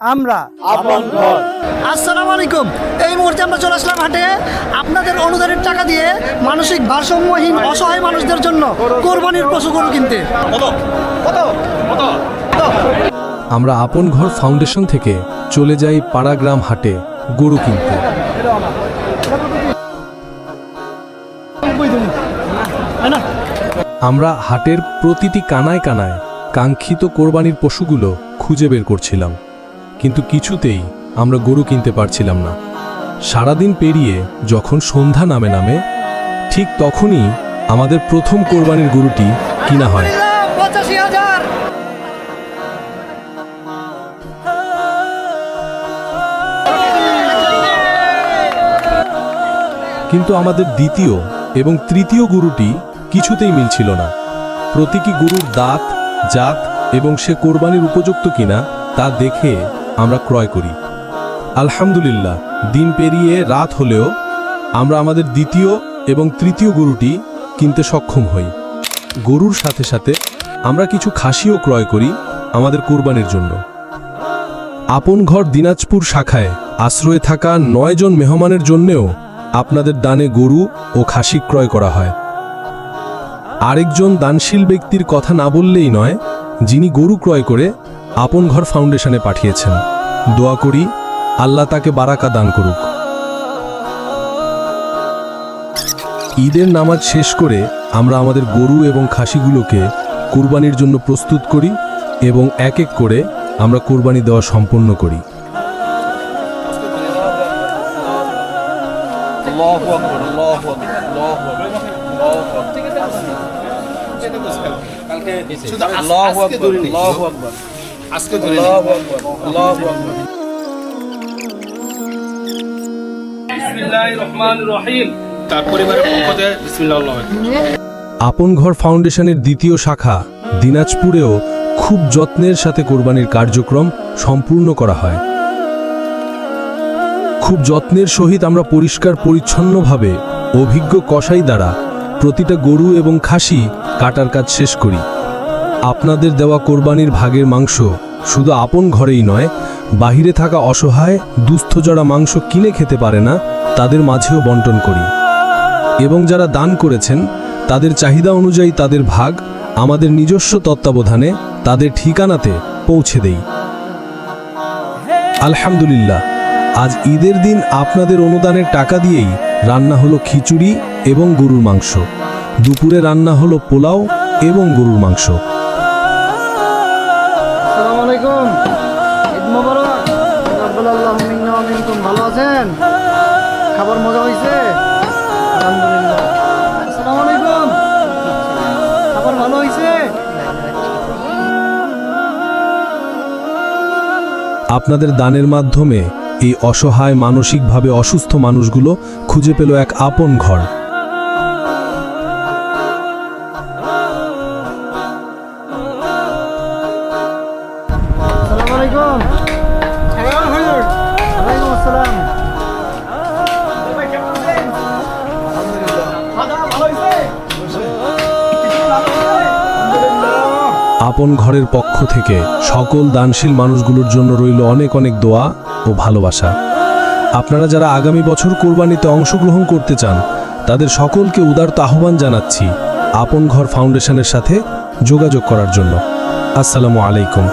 আমরা আপন ঘর। আসসালামু আলাইকুম। এই মুহূর্তে আমরা চলে আসলাম হাটে আপনাদের অনুদানের টাকা দিয়ে মানসিক ভারসাম্যহীন অসহায় মানুষদের জন্য কোরবানির পশু গরু কিনতে। আমরা আপন ঘর ফাউন্ডেশন থেকে চলে যাই পাড়াগ্রাম হাটে গরু কিনতে। আমরা হাটের প্রতিটি কানায় কানায় কাঙ্ক্ষিত কোরবানির পশুগুলো খুঁজে বের করছিলাম, কিন্তু কিছুতেই আমরা গরু কিনতে পারছিলাম না। সারাদিন পেরিয়ে যখন সন্ধ্যা নামে নামে ঠিক তখনই আমাদের প্রথম কোরবানির গরুটি কিনা হয়। 85,000। কিন্তু আমাদের দ্বিতীয় এবং তৃতীয় গরুটি কিছুতেই মিলছিল না। প্রতীকী গরুর দাঁত, জাত এবং সে কোরবানির উপযুক্ত কিনা তা দেখে আমরা ক্রয় করি। আলহামদুলিল্লাহ, দিন পেরিয়ে রাত হলেও আমরা আমাদের দ্বিতীয় এবং তৃতীয় গরুটি কিনতে সক্ষম হই। গরুর সাথে সাথে আমরা কিছু খাসিও ক্রয় করি আমাদের কোরবানির জন্য। আপন ঘর দিনাজপুর শাখায় আশ্রয়ে থাকা 9 জন মেহমানের জন্যেও আপনাদের দানে গরু ও খাসি ক্রয় করা হয়। আরেকজন দানশীল ব্যক্তির কথা না বললেই নয়, যিনি গরু ক্রয় করে আপন ঘর ফাউন্ডেশনে পাঠিয়েছেন। দোয়া করি আল্লাহ তাকে বারাকা দান করুক। ঈদের নামাজ শেষ করে আমরা আমাদের গরু এবং খাসিগুলোকে কুরবানির জন্য প্রস্তুত করি এবং এক এক করে আমরা কুরবানি দেওয়া সম্পন্ন করি। তার পরিবারের পক্ষ থেকে বিসমিল্লাহ। আপন ঘর ফাউন্ডেশনের দ্বিতীয় শাখা দিনাজপুরেও খুব যত্নের সাথে কোরবানির কার্যক্রম সম্পূর্ণ করা হয়। খুব যত্নের সহিত আমরা পরিষ্কার পরিচ্ছন্নভাবে অভিজ্ঞ কসাই দ্বারা প্রতিটা গরু এবং খাসি কাটার কাজ শেষ করি। আপনাদের দেওয়া কোরবানির ভাগের মাংস শুধু আপন ঘরেই নয়, বাহিরে থাকা অসহায় দুস্থ যারা মাংস কিনে খেতে পারে না তাদের মাঝেও বন্টন করি এবং যারা দান করেছেন তাদের চাহিদা অনুযায়ী তাদের ভাগ আমাদের নিজস্ব তত্ত্বাবধানে তাদের ঠিকানাতে পৌঁছে দেই। আলহামদুলিল্লাহ, আজ ঈদের দিন আপনাদের অনুদানের টাকা দিয়েই রান্না হলো খিচুড়ি এবং গরুর মাংস। দুপুরে রান্না হলো পোলাও এবং গরুর মাংস। আসসালামু আলাইকুম। ঈদ মোবারক। তাকাব্বালাল্লাহু মিন্না ওয়া মিনকুম। ভালো আছেন? খাবার মজা হয়েছে? আলহামদুলিল্লাহ। আসসালামু আলাইকুম। খাবার ভালো হয়েছে? আপনাদের দানের মাধ্যমে এই অসহায় মানসিকভাবে অসুস্থ মানুষগুলো খুঁজে পেল এক আপন ঘর। আসসালামু আলাইকুম। ওয়ালাইকুম আসসালাম। আপন ঘরের পক্ষ থেকে সকল দানশীল মানুষগুলোর জন্য রইল অনেক অনেক দোয়া ও ভালোবাসা। আপনারা যারা আগামী বছর কোরবানিতে অংশগ্রহণ করতে চান তাদের সকলকে উদারত আহ্বান জানাচ্ছি আপন ঘর ফাউন্ডেশনের সাথে যোগাযোগ করার জন্য। আসসালামু আলাইকুম।